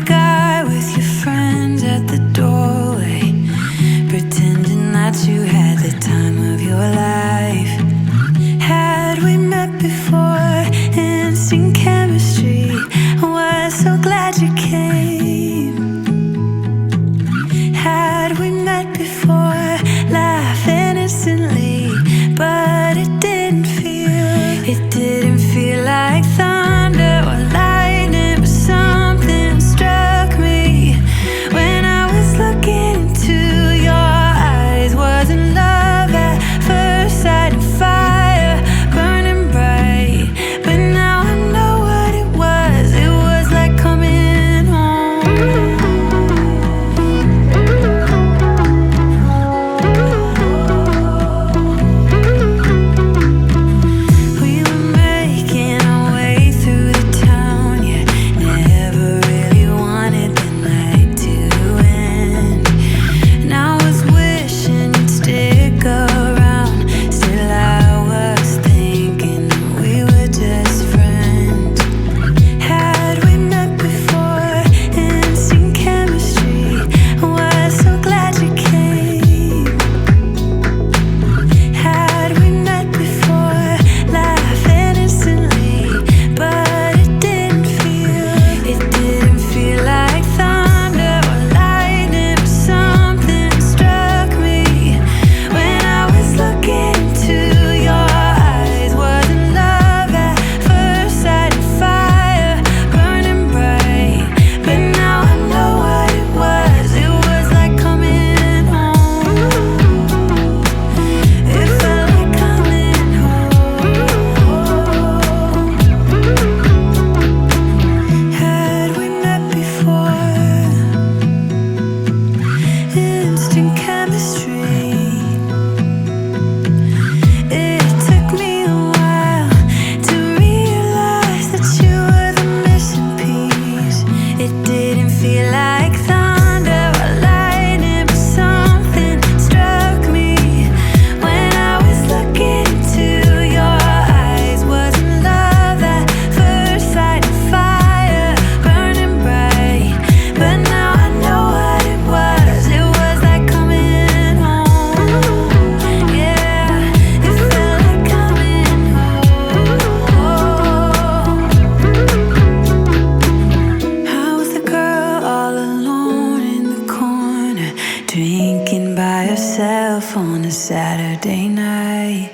guy with your friends at the doorway, pretending that you had the time of your life. Had we met before, instant chemistry, I was so glad you came. Had we met before, laugh innocently, but it didn't feel like thunder or lightning, but something struck me when I was looking into your eyes. Wasn't love at first sight, and fire burning bright, but now I know what it was. It was like coming home. We were making our way through the town, yeah, never really wanted the night to end. And I was wishing you'd stick around, still I was thinking that we were just friends. Had we met before, instant chemistry, I was so glad you came. Had we met before, laugh innocently, but it didn't feel like thunder or lightning, but something struck me when I was looking into your eyes. Wasn't love at first sight, and fire burning bright, but now I know what it was. It was like coming home. It felt like coming home. Had we met before, instant chemistry. It took me a while to realize that you were the missing piece. It didn't feel like thunder or lightning, but something struck me when I was looking into your eyes. Wasn't love at first sight, and fire burning bright, but now I know what it was. It was like coming home. Yeah, it felt like coming home. I was the girl all alone in the corner, drinking by herself on a Saturday night.